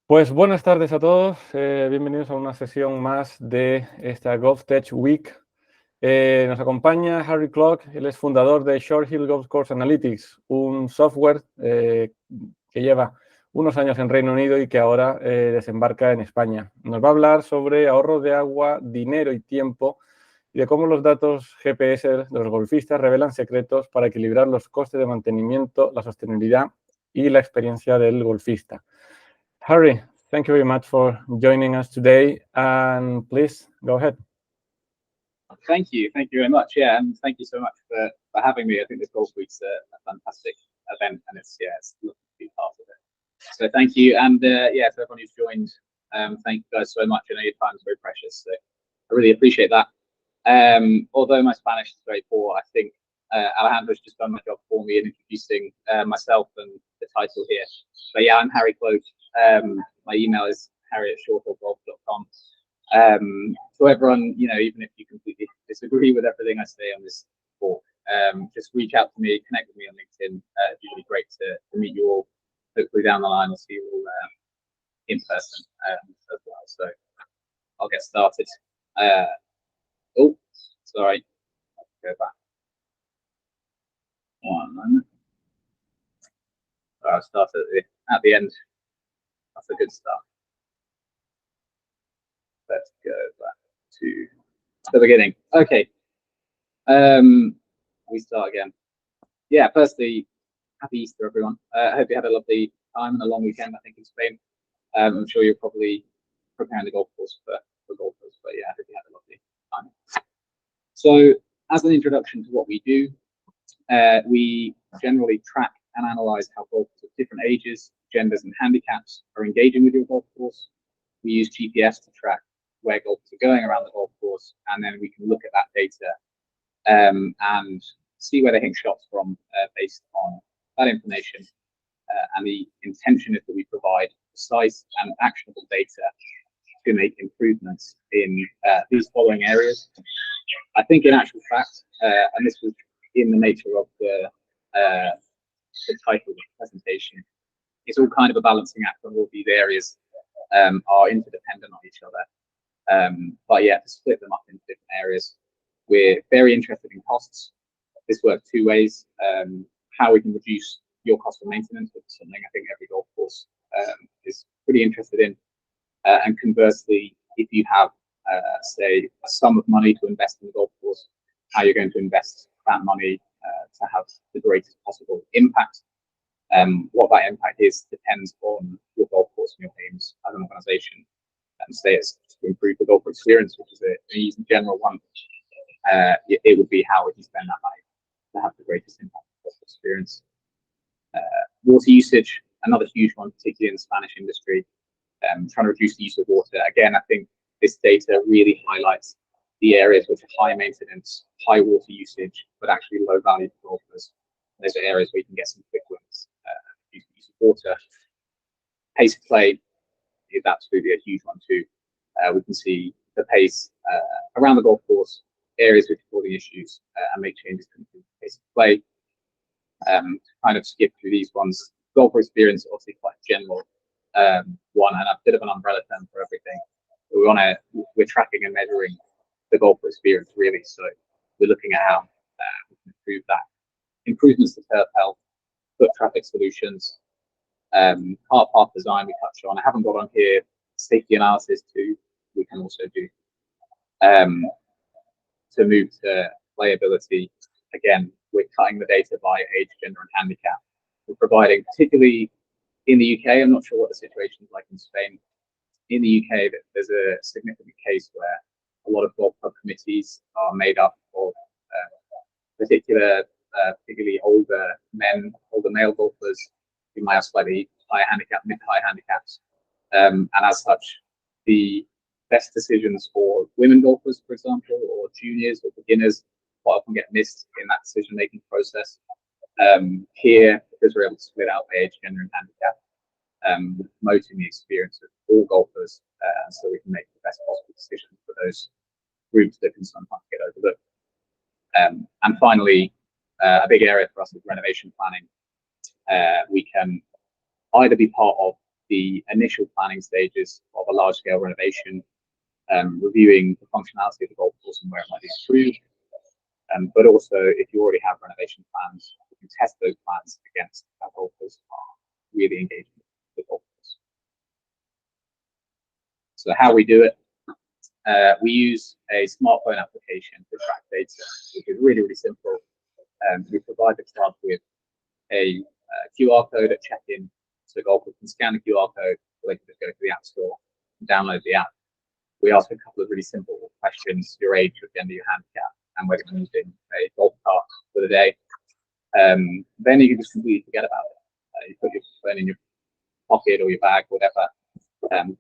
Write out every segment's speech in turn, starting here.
Pues buenas tardes a todos, bienvenidos a una sesión más de esta GovTech Week. Nos acompaña Harry Clock, él es fundador de Shorehill Golf Course Analytics, un software que lleva unos años en Reino Unido y que ahora desembarca en España. Nos va a hablar sobre ahorro de agua, dinero y tiempo y de cómo los datos GPS de los golfistas revelan secretos para equilibrar los costes de mantenimiento, la sostenibilidad y la experiencia del golfista. Harry, thank you very much for joining us today, and please go ahead. Thank you very much. Yeah, and thank you so much for having me. I think this Golf Week's a fantastic event, and it's lovely to be part of it. So thank you, and yeah, for everyone who's joined, thank you guys so much. I know your time is very precious, so I really appreciate that. Although my Spanish is very poor, I think Alejandro's just done my job for me in introducing myself and the title here. But yeah, I'm Harry Cloak. My email is harry@shorehillgolf.com. So everyone, even if you completely disagree with everything I say on this talk, just reach out to me, connect with me on LinkedIn. It'd be really great to meet you all. Hopefully down the line, I'll see you all in person as well. So I'll get started. Oh, sorry. Go back. One moment. I'll start at the end. That's a good start. Let's go back to the beginning. Okay. We start again. Yeah, firstly, happy Easter, everyone. I hope you had a lovely time and a long weekend, I think, in Spain. I'm sure you're probably preparing the golf course for golfers, but yeah, I hope you had a lovely time. So, as an introduction to what we do, we generally track and analyze how golfers of different ages, genders, and handicaps are engaging with your golf course. We use GPS to track where golfers are going around the golf course, and then we can look at that data and see where they hit shots from based on that information. And the intention is that we provide precise and actionable data to make improvements in these following areas. I think in actual fact, and this was in the nature of the title of the presentation, it's all kind of a balancing act on all these areas are interdependent on each other. But yeah, to split them up into different areas, we're very interested in costs. This works two ways. How we can reduce your cost of maintenance, which is something I think every golf course is pretty interested in. And conversely, if you have, say, a sum of money to invest in the golf course, how you're going to invest that money to have the greatest possible impact. What that impact is depends on your golf course and your aims as an organisation. And say it's to improve the golfer experience, which is an easy general one. It would be how would you spend that money to have the greatest impact on the golf experience. Water usage, another huge one, particularly in the Spanish industry. Trying to reduce the use of water. Again, I think this data really highlights the areas which are high maintenance, high water usage, but actually low value for golfers. Those are areas where you can get some quick wins. Use the use of water. Pace of play is absolutely a huge one too. We can see the pace around the golf course, areas which are causing issues, and make changes to improve the pace of play. Kind of skip through these ones. Golfer experience, obviously quite general one, and a bit of an umbrella term for everything. We're tracking and measuring the golfer experience really. So we're looking at how we can improve that. Improvements to turf health, foot traffic solutions, car path design we touched on. I haven't got on here safety analysis too. We can also do to move to playability. Again, we're cutting the data by age, gender, and handicap. We're providing, particularly in the UK, I'm not sure what the situation is like in Spain. In the UK, there's a significant case where a lot of golf club committees are made up of particularly older male golfers who might have slightly higher handicap, mid-high handicaps. And as such, the best decisions for women golfers, for example, or juniors or beginners, quite often get missed in that decision-making process. Here, because we're able to split out by age, gender, and handicap, promoting the experience of all golfers, so we can make the best possible decisions for those groups that can sometimes get overlooked. And finally, a big area for us is renovation planning. We can either be part of the initial planning stages of a large-scale renovation, reviewing the functionality of the golf course and where it might be improved. But also, if you already have renovation plans, you can test those plans against how golfers are really engaged with the golf course. So how we do it, we use a smartphone application to track data, which is really, really simple. We provide the club with a QR code at check-in, so golfers can scan the QR code, or they can just go to the App Store and download the app. We ask a couple of really simple questions: your age, your gender, your handicap, and whether you're using a golf cart for the day. Then you can just completely forget about it. You put your phone in your pocket or your bag, whatever,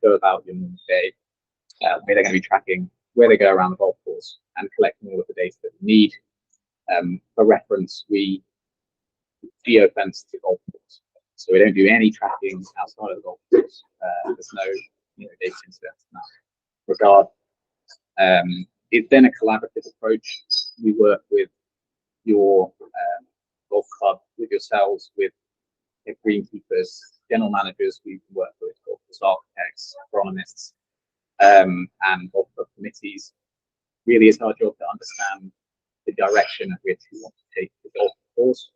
go about your normal day, where they're going to be tracking where they go around the golf course and collecting all of the data that we need. For reference, we geofence the golf course, so we don't do any tracking outside of the golf course. There's no data incidents in that regard. It's then a collaborative approach. We work with your golf club, with yourselves, with greenkeepers, general managers. We work with golf course architects, agronomists, and golf club committees. Really, it's our job to understand the direction at which we want to take the golf course,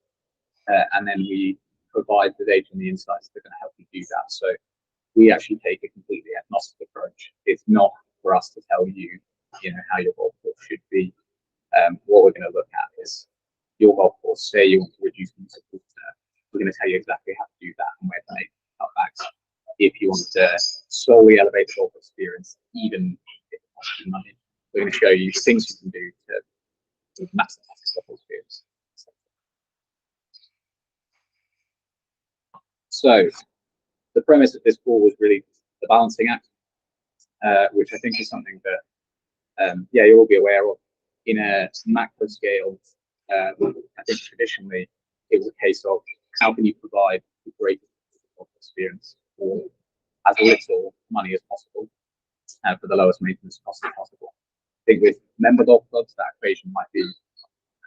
and then we provide the data and the insights that are going to help you do that. So we actually take a completely agnostic approach. It's not for us to tell you, how your golf course should be. What we're going to look at is your golf course. Say you want to reduce the use of water, we're going to tell you exactly how to do that and where to make cutbacks. If you want to solely elevate the golf experience, even if it costs you money, we're going to show you things you can do to maximize the golf experience. So the premise of this call was really the balancing act, which I think is something that you'll all be aware of. In a macro scale, I think traditionally it was a case of how can you provide the greatest golf experience for as little money as possible for the lowest maintenance cost as possible. I think with member golf clubs, that equation might be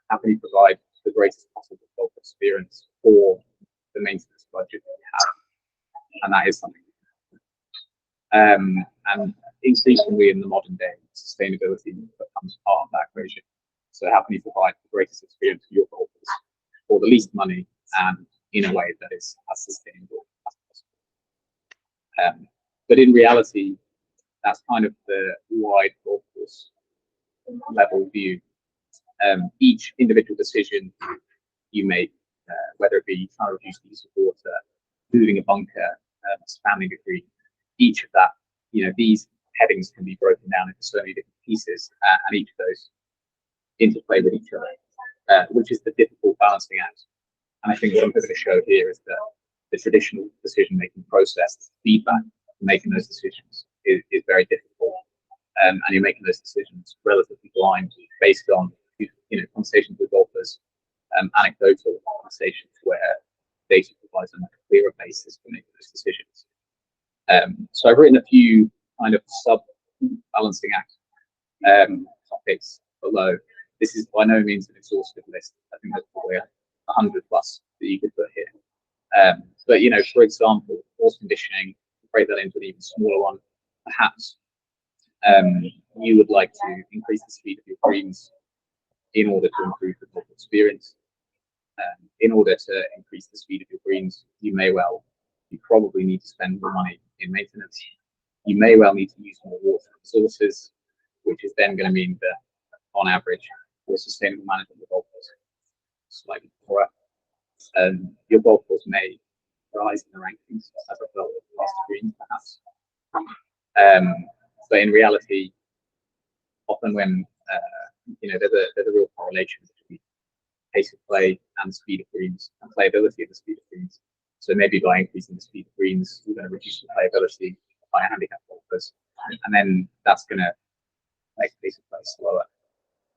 how can you provide the greatest possible golf experience for the maintenance budget that you have, and that is something. And increasingly in the modern day, sustainability becomes part of that equation. So how can you provide the greatest experience for your golfers for the least money and in a way that is as sustainable as possible? But in reality, that's kind of the wide golf course level view. Each individual decision you make, whether it be trying to reduce the use of water, moving a bunker, expanding a green, each of that, these headings can be broken down into so many different pieces, and each of those interplay with each other, which is the difficult balancing act. And I think what I'm going to show here is that the traditional decision-making process, feedback, making those decisions is very difficult, and you're making those decisions relatively blind, based on conversations with golfers, anecdotal conversations where data provides a much clearer basis for making those decisions. So I've written a few kind of sub-balancing act topics below. This is by no means an exhaustive list. I think there's probably 100 plus that you could put here. But for example, course conditioning, break that into an even smaller one. Perhaps you would like to increase the speed of your greens in order to improve the golf experience. In order to increase the speed of your greens, you probably need to spend more money in maintenance. You may well need to use more water resources, which is then going to mean that, on average, your sustainable management of golf course slightly poorer. Your golf course may rise in the rankings as a result of faster greens, perhaps. But in reality, often when there's a real correlation between pace of play and the speed of greens and playability of the speed of greens. So maybe by increasing the speed of greens, you're going to reduce the playability by handicap golfers, and then that's going to make the pace of play slower,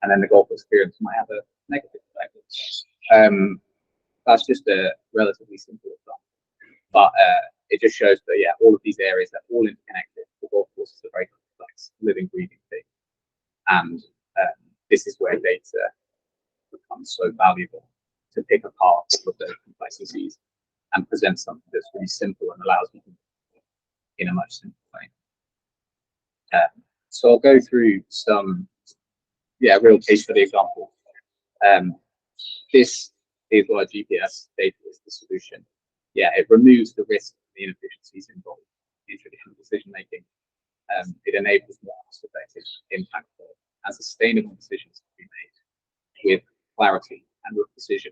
and then the golf experience might have a negative effect. That's just a relatively simple example, but it just shows that all of these areas are all interconnected. The golf course is a very complex, living, breathing thing, and this is where data becomes so valuable to pick apart all of those complexities and present something that's really simple and allows you to in a much simpler way. So I'll go through some, real case study examples. This is what GPS data is the solution. It removes the risk of the inefficiencies involved in traditional decision making. It enables more cost-effective, impactful, and sustainable decisions to be made with clarity and with precision.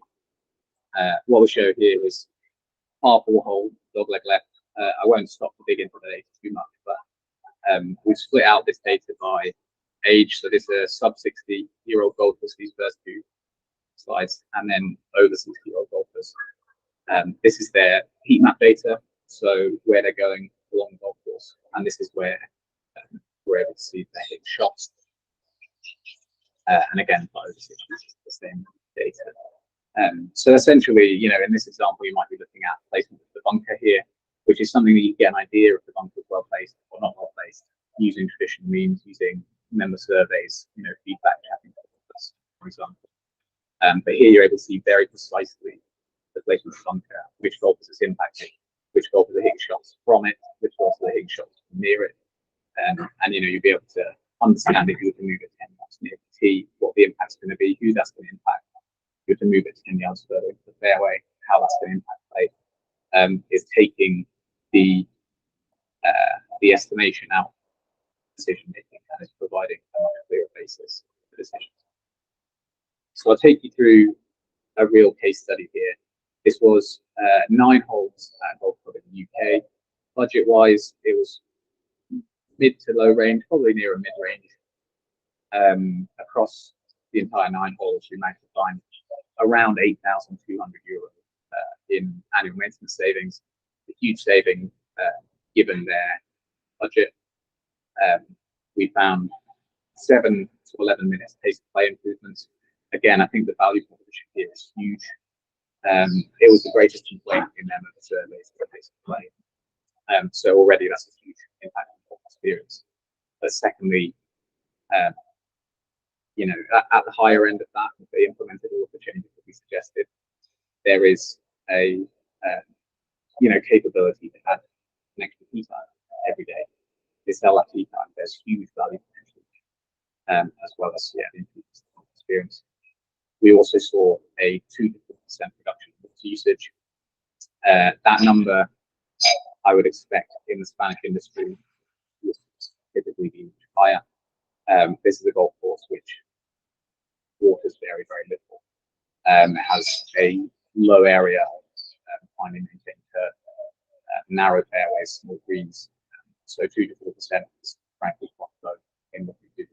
What we show here is R4 hole, dog leg left. I won't stop to dig into the data too much, but we've split out this data by age. So this is a sub 60-year-old golfers, these first two slides, and then over 60-year-old golfers. This is their heat map data, so where they're going along the golf course, and this is where we're able to see their hit shots. And again, for over 60, the same data. So essentially, in this example, you might be looking at placement of the bunker here, which is something that you get an idea if the bunker is well placed or not well placed using traditional means, using member surveys, feedback chatting, for example. But here you're able to see very precisely the placement of the bunker, which golfers it's impacting, which golfers are hitting shots from it, which golfers are hitting shots near it. And you'll be able to understand if you were to move it 10 yards near the tee, what the impact's going to be, who that's going to impact. If you were to move it 10 yards further into the fairway, how that's going to impact play. Is taking the estimation out of decision making and is providing a much clearer basis for decisions. So I'll take you through a real case study here. This was 9 holes at a golf club in the UK. Budget wise, it was mid to low range, probably near a mid range. Across the entire 9 holes, we managed to find around €8,200 in annual maintenance savings, a huge saving given their budget. We found 7 to 11 minutes pace of play improvements. Again, I think the value proposition here is huge. It was the greatest complaint in them of the surveys for pace of play. So already that's a huge impact on the experience. But secondly, at the higher end of that, if they implemented all of the changes that we suggested, there is a capability to add an extra tee time every day. They sell that tee time. There's huge value potential, as well as the improved experience. We also saw a 2 to 4% reduction in water usage. That number, I would expect in the Spanish industry, would typically be much higher. This is a golf course which waters very, very little. It has a low area of finely maintained turf, narrow fairways, small greens. So 2 to 4% is frankly quite low in what we do.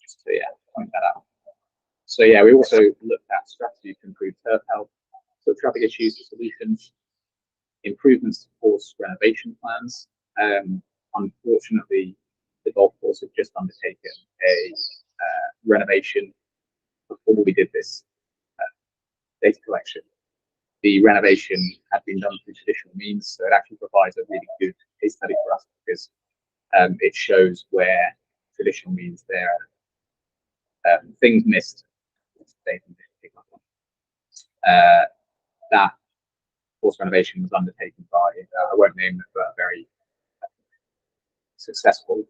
Just to point that out. So we also looked at strategies to improve turf health, so traffic issues and solutions, improvements to course renovation plans. Unfortunately, the golf course had just undertaken a renovation before we did this data collection. The renovation had been done through traditional means, so it actually provides a really good case study for us because it shows where traditional means there are things missed. That course renovation was undertaken by, I won't name them, but a very successful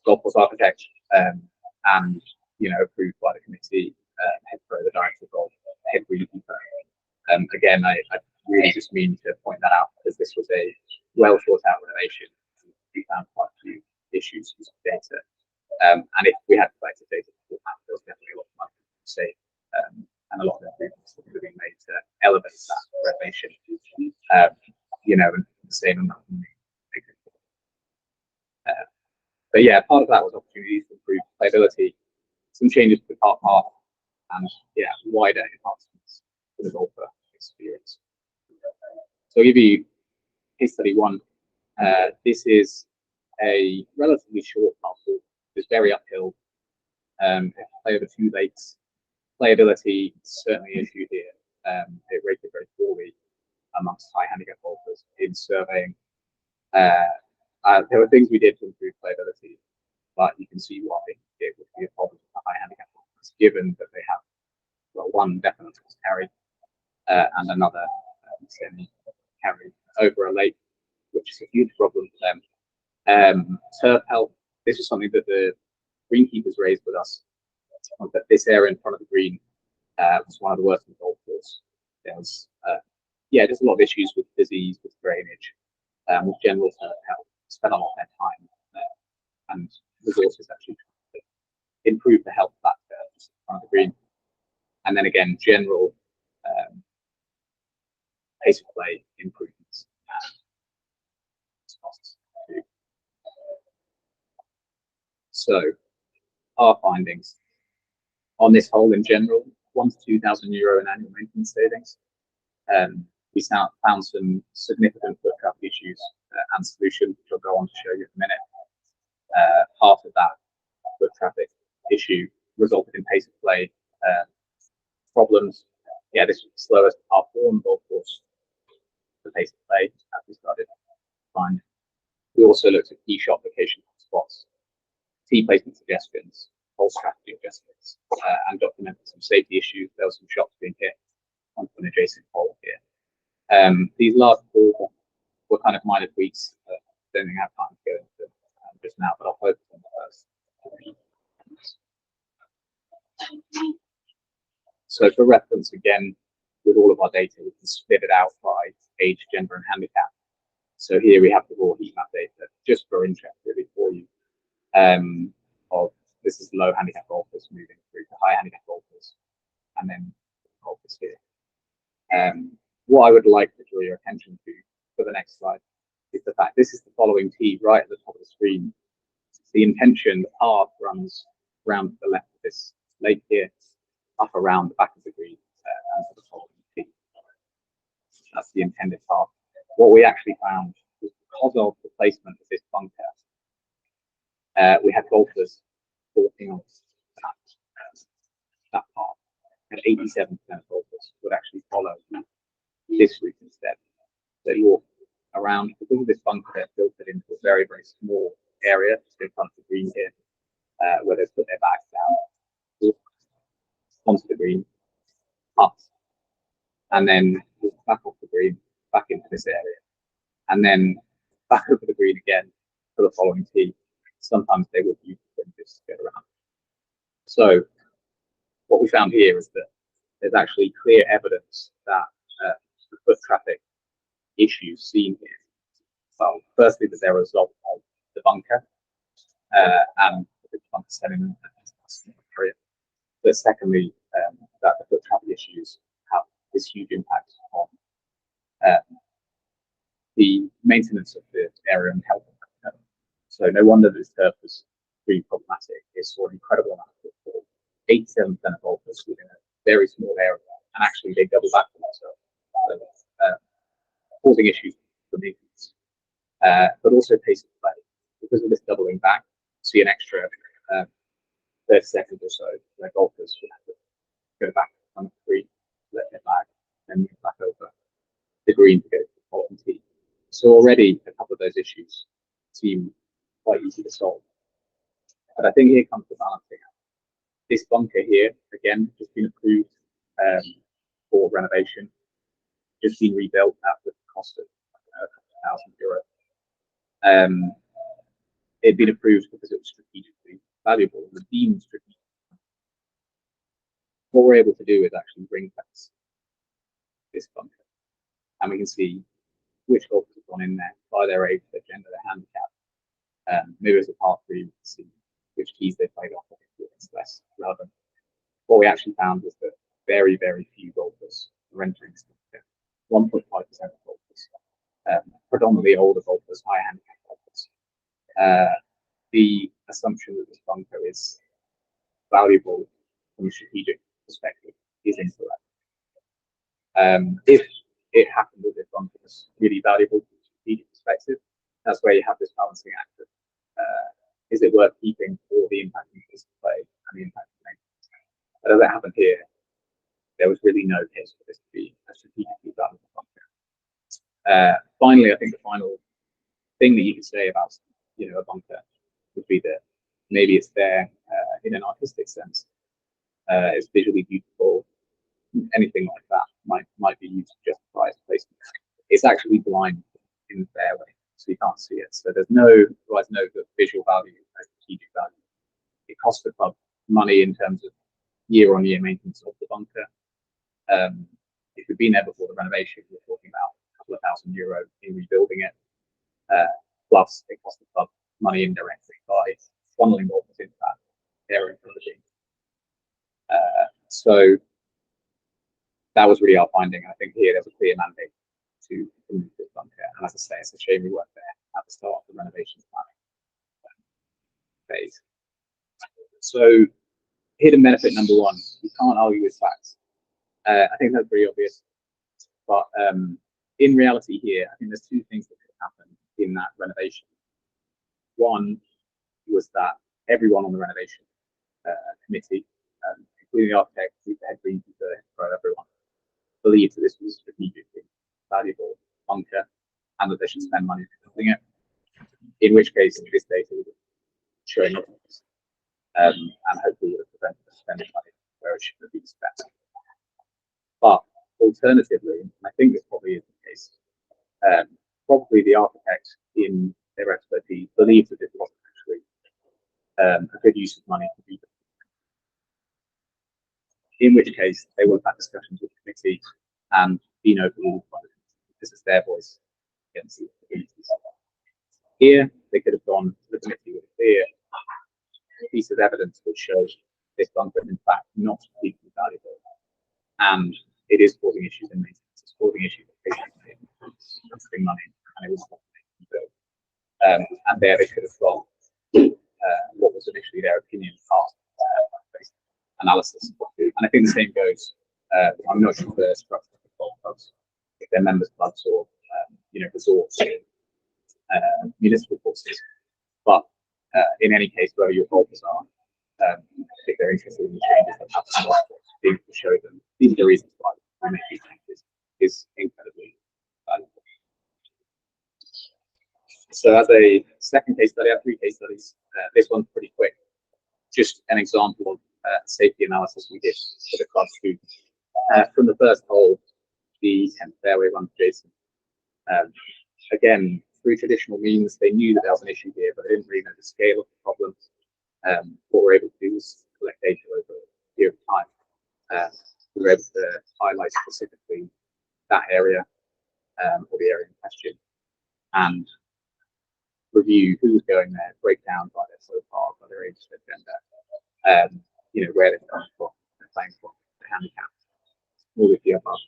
golf course architect, and approved by the committee, head pro, the director of golf, head greenkeeper. Again, I really just mean to point that out because this was a well thought out renovation. We found quite a few issues with data, and if we had collected data beforehand, there was definitely a lot of money to save, and a lot of improvements that could have been made to elevate that renovation. And the same amount of money. But part of that was opportunities to improve playability, some changes to the car path, and wider enhancements to the golfer experience. So I'll give you case study 1. This is a relatively short parcel. It's very uphill. Play over 2 lakes. Playability is certainly an issue here. It rated very poorly amongst high handicap golfers in surveying. There were things we did to improve playability, but you can see why it would be a problem for high handicap golfers, given that they have, one definite carry and another semi carry over a lake which is a huge problem for them. Turf health, this is something that the greenkeepers raised with us, that this area in front of the green was one of the worst in the golf course. There was, just a lot of issues with disease, with drainage, with general turf health. Spent a lot of their time and resources actually to improve the health of that turf in front of the green. And then again, general pace of play improvements and costs too. So our findings on this hole in general, €1,000 to €2,000 in annual maintenance savings. We found some significant foot traffic issues and solutions, which I'll go on to show you in a minute. Part of that foot traffic issue resulted in pace of play problems. Yeah, this was the slowest par 4 on the golf course. The pace of play as we started to find. We also looked at key shot location spots, tee placement suggestions, hole strategy adjustments, and documented some safety issues. There were some shots being hit onto an adjacent hole here. These last 4 were kind of minor tweaks. Don't think I have time to go into just now, but I'll focus on the first. So for reference, again, with all of our data, we can split it out by age, gender, and handicap. So here we have the raw heat map data, just for interest, really, for you. Of this is low handicap golfers moving through to high handicap golfers, and then golfers here. What I would like to draw your attention to for the next slide is the fact this is the following tee right at the top of the screen. The intention, the path runs around to the left of this lake here, up around the back of the green, and to the following tee. That's the intended path. What we actually found was because of the placement of this bunker, we had golfers walking on that path, and 87% of golfers would actually follow this route instead. So you're around, because of this bunker, they're filtered into a very, very small area just in front of the green here, where they put their bags down, onto the green, up, and then back off the green, back into this area, and then back over the green again for the following tee. Sometimes they would use them just to get around. So what we found here is that there's actually clear evidence that the foot traffic issues seen here, well, firstly, that they're a result of the bunker and the bunker sediment area. But secondly, that the foot traffic issues have this huge impact on the maintenance of the area and health. So no wonder this turf was really problematic. It saw an incredible amount of footfall, 87% of golfers within a very small area, and actually they double back on themselves, causing issues for maintenance, but also pace of play. Because of this doubling back, see an extra 30 seconds or so where golfers would have to go back on the green, let their bag, and move back over the green to go to the following tee. So already a couple of those issues seem quite easy to solve. But I think here comes the balancing out. This bunker here, again, just been approved for renovation, just been rebuilt at the cost of €1,000. It'd been approved because it was strategically valuable, and deemed strategic. What we're able to do is actually ring fence this bunker, and we can see which golfers have gone in there by their age, their gender, their handicap. Maybe as a part 3, we can see which keys they played off. It's less relevant. What we actually found was that very, very few golfers were entering this bunker. 1.5% of golfers, predominantly older golfers, high handicap golfers. The assumption that this bunker is valuable from a strategic perspective is incorrect. If it happened that this bunker was really valuable from a strategic perspective, that's where you have this balancing act of is it worth keeping for the impact of this play and the impact of maintenance. But as it happened here, there was really no case for this to be a strategically valuable bunker. Finally, I think the final thing that you could say about a bunker would be that maybe it's there in an artistic sense. It's visually beautiful. Anything like that might be used to justify its placement. It's actually blind in the fairway. so you can't see it. So there's no visual value, no strategic value. It costs the club money in terms of year-on-year maintenance of the bunker. If we'd been there before the renovation, we're talking about a couple of €1,000 in rebuilding it. Plus, it cost the club money indirectly by funneling what was into that area of the team. So that was really our finding. I think here there's a clear mandate to remove this bunker. And as I say, it's a shame we weren't there at the start of the renovation planning phase. So hidden benefit number one, you can't argue with facts. I think that's pretty obvious. But in reality here, I think there's two things that could happen in that renovation. One was that everyone on the renovation committee, including the architect, the head greenkeeper, everyone, believed that this was a strategically valuable bunker and that they should spend money building it. In which case, this data would showing up, and hopefully would have prevented us spending money where it should have been spent. But alternatively, and I think this probably is the case, probably the architect in their expertise believed that this wasn't actually a good use of money to be done. In which case, they would have had discussions with the committee and been overruled by the committee. This is their voice against the committee's. Here, they could have gone to the committee with a clear piece of evidence which shows this bunker is in fact not deeply valuable, and it is causing issues in maintenance. It's causing issues with costing money, and it was not being built. And there they could have got what was initially their opinion part analysis. And I think the same goes. I'm not sure the structure of golf clubs, if they're members clubs or resorts, municipal courses, but in any case, wherever your golfers are, if they're interested in the changes that happen, being able to show them these are the reasons why we make these changes is incredibly valuable. So as a second case study, I have 3 case studies. This one's pretty quick. Just an example of safety analysis we did for the club too. From the first hole, the 10th fairway runs Jason. Again, through traditional means, they knew that there was an issue here, but they didn't really know the scale of the problem. What we're able to do is collect data over a period of time. We were able to highlight specifically that area or the area in question and review who was going there, break down by their profile, by their age, their gender, where they're coming from, their playing from, their handicap, all of the above.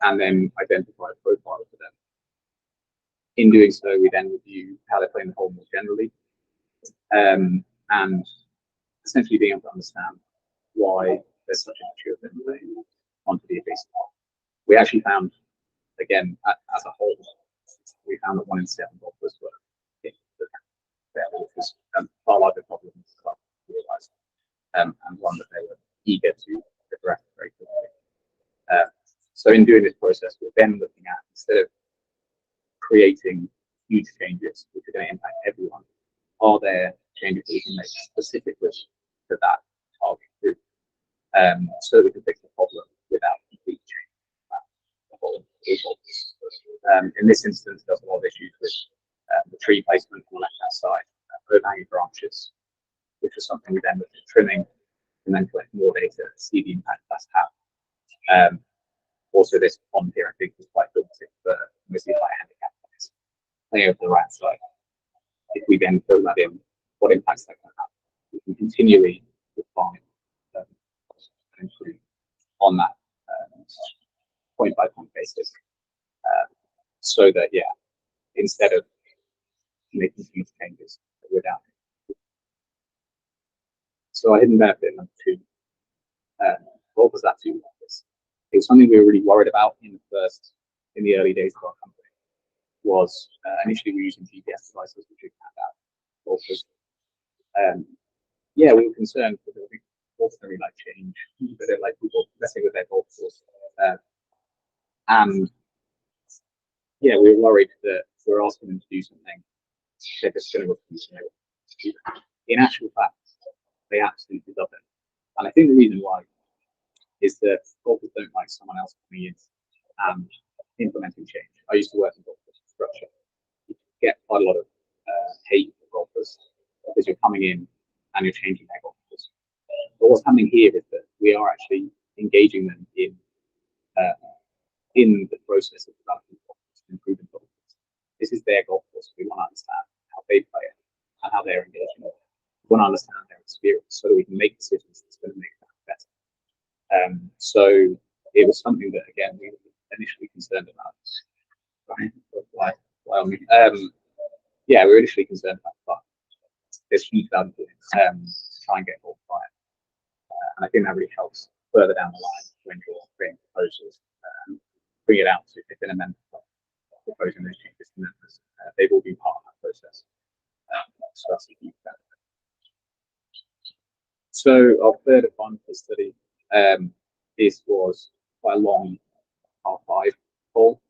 And then identify a profile for them. In doing so, we then review how they're playing the hole more generally, and essentially being able to understand why there's such an issue of them playing onto the adjacent hole. We actually found, again, as a whole, we found that 1 in 7 golfers were in the fairway, which was a far larger problem than the club realised, and one that they were eager to address very quickly. So in doing this process, we're then looking at, instead of creating huge changes which are going to impact everyone, are there changes that we can make specifically to that target group, so that we can fix the problem without complete change the whole result. In this instance, there's a lot of issues with the tree placement on the left-hand side, overhanging branches, which is something we then look at trimming and then collect more data to see the impact that's had. Also, this pond here, I think, is quite daunting for mostly high handicap players. Playing over the right side. If we then fill that in, what impacts that can have? We can continually refine and improve on that point by point basis, so that instead of making huge changes without it. So our hidden benefit number 2. What was that to? It was something we were really worried about in the early days of our company. Was initially we were using GPS devices which we found out golfers. We were concerned because I think golfers don't really like change, they don't like people messing with their golf course. And we were worried that if we were asking them to do something, they're just going to refuse to do that. In actual fact, they absolutely love it. And I think the reason why is that golfers don't like someone else coming in and implementing change. I used to work in golf quite a lot of hate for golfers because you're coming in and you're changing their golf course. But what's happening here is that we are actually engaging them in the process of developing golf course and improving golf course. This is their golf course. We want to understand how they play it and how they're engaging it. We want to understand their experience so that we can make decisions that's going to make that better. So it was something that, again, we were initially concerned about. Yeah, we were initially concerned about, but there's huge value to try and get golf right. And I think that really helps further down the line when you're creating proposals, bring it out to if an amendment proposing those changes to members. They've all been part of that process. So that's a huge benefit. So our third and final case study, this was quite a long R5 hole.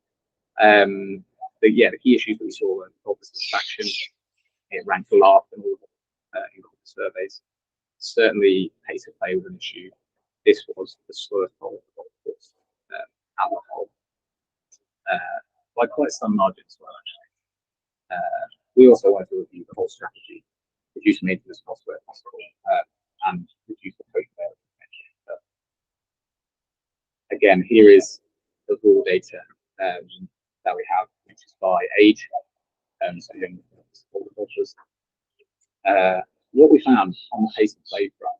The key issues that we saw were golf satisfaction. It ranked last in all in golf surveys. Certainly, pace of play was an issue. This was the slowest hole of the golf course out the hole by quite some margin as well, actually. We also wanted to review the whole strategy, reduce maintenance costs where possible, and reduce the total failure. Again, here is the raw data that we have, which is by age. So all the golfers. What we found on the pace of play front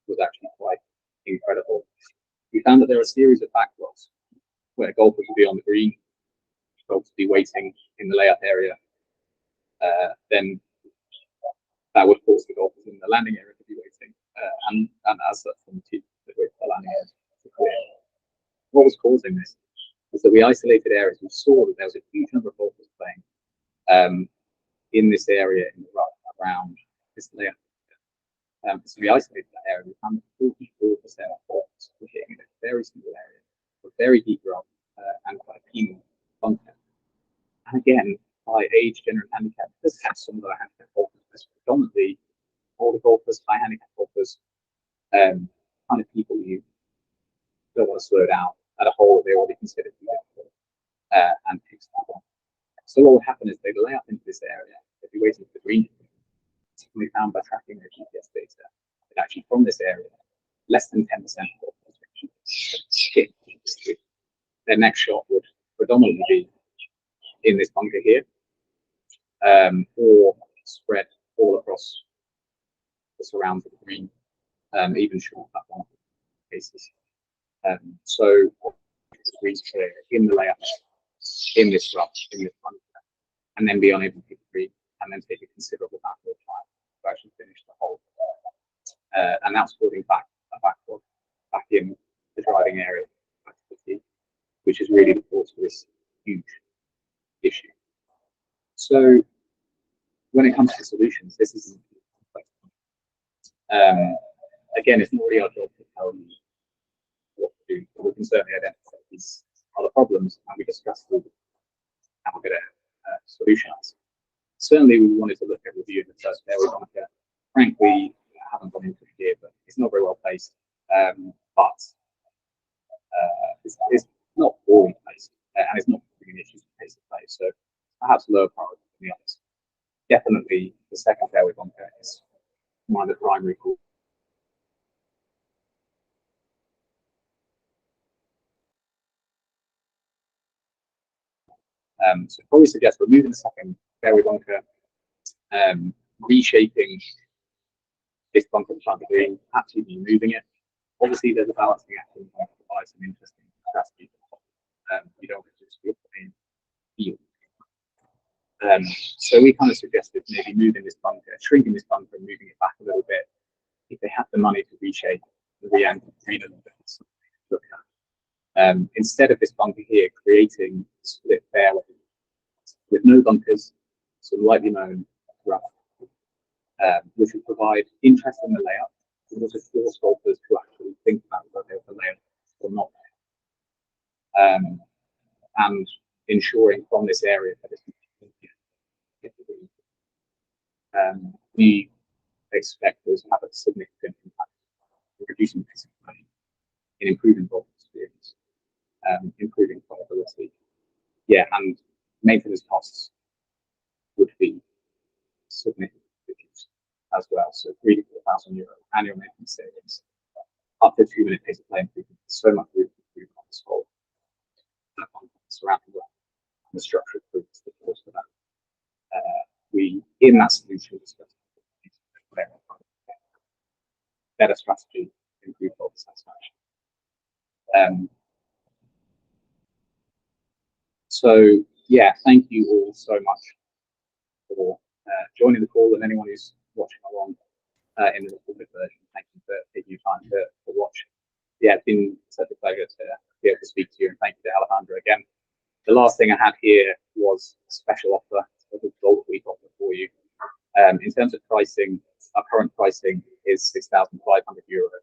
was actually quite incredible. We found that there are a series of backlogs where golfers would be on the green, golfers would be waiting in the layup area. Then that would force the golfers in the landing area to be waiting, and as such, from the landing area to clear. What was causing this was that we isolated areas. We saw that there was a huge number of golfers playing in this area in the rough around this layer. So we isolated that area. We found that 44% of golfers were hitting in a very single area, a very deep rough, and quite a keen bunker. And again, by age, general handicap, this has some of our handicap golfers, predominantly all the golfers, high handicap golfers, kind of people who don't want to slow down at a hole that they already consider too difficult and pick stuff on. So what would happen is they'd lay up into this area, they'd be waiting for the green. We found by tracking their GPS data that actually from this area, less than 10% of hit. Their next shot would predominantly be in this bunker here, or spread all across the surrounds of the green, even short platform cases. So the green's clear in the layout, in this rough, in this bunker, and then be unable to green, and then take a considerable amount of time to actually finish the hole. And that's holding back a backlog back in the driving area, which is really the cause for this huge issue. So when it comes to solutions, this is complex. Again, it's not really our job to tell you what to do, but we can certainly identify these other problems and we discuss them and we'll get a solution. Certainly, we wanted to look at reviewing the first area bunker. Frankly, I haven't gone into it here, but it's not very well placed. But it's not poorly placed, and it's not bringing issues with pace of play. So perhaps lower priority than the others. Definitely, the second fairway bunker is one of the primary calls. So probably suggest removing the second fairway bunker, reshaping this bunker behind the green, perhaps even removing it. Obviously, there's a balancing act and provide some interesting strategies. You don't just be in field. So we kind of suggested maybe moving this bunker, shrinking this bunker and moving it back a little bit. If they have the money to reshape the re-angle green a little bit, look at. Instead of this bunker here, creating split fairway with no bunkers, so lightly mown rough, which would provide interest in the layout, and also force golfers to actually think about whether they're the layout or not. And ensuring from this area that it's we expect those to have a significant impact in reducing pace of play, in improving golf experience, improving profitability, and maintenance costs would be significantly reduced as well. So €3,000 to €4,000 annual maintenance savings, up to 2-minute pace of play improvement. So much room to improve on this whole surrounding work and the structure improvements that cause for that. We, in that solution, discussed better strategy, improve golfer satisfaction. So yeah, thank you all so much for joining the call, and anyone who's watching along in the recorded version, thank you for taking your time to watch. Yeah, it's been such a pleasure to be able to speak to you, and thank you to Alejandro again. The last thing I had here was a special offer, a Golf Week offer for you. In terms of pricing, our current pricing is €6,500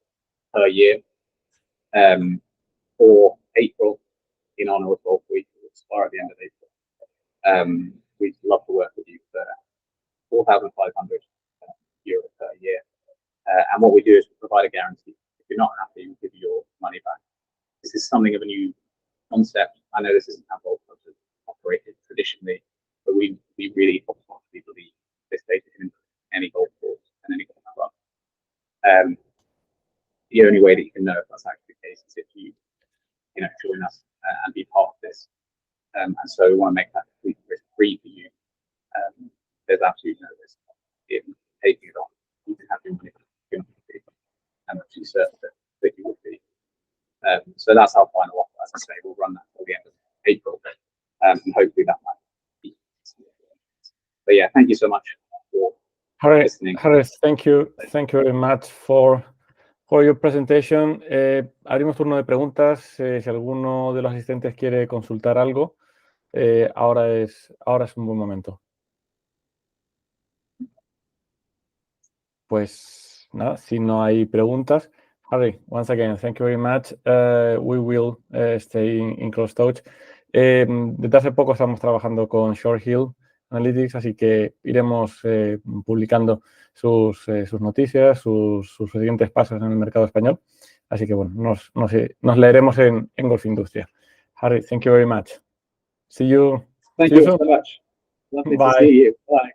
per year. For April, in honor of Golf Week, it will expire at the end of April. We'd love to work with you for €4,500 per year. And what we do is we provide a guarantee. If you're not happy, we give you your money back. This is something of a new concept. I know this isn't how golf clubs have operated traditionally, but we really wholeheartedly believe this data can improve any golf course and any golf club. The only way that you can know if that's actually the case is if you join us and be part of this. And so we want to make that completely risk-free for you. There's absolutely no risk in taking it on. You can have your money back, and I'm actually certain that you would be. So that's our final offer. As I say, we'll run that till the end of April, and hopefully that might be. But yeah, thank you so much for listening. Harry, thank you very much for your presentation. Abrimos turno de preguntas. Si alguno de los asistentes quiere consultar algo, ahora es un buen momento. Pues nada, si no hay preguntas. Harry, once again, thank you very much. We will stay in close touch. Desde hace poco estamos trabajando con Shorehill Analytics, así que iremos publicando sus noticias, sus siguientes pasos en el mercado español. Así que bueno, nos leeremos en Golf Industria. Harry, thank you very much. See you. Thank you so much. Lovely to see you. Bye.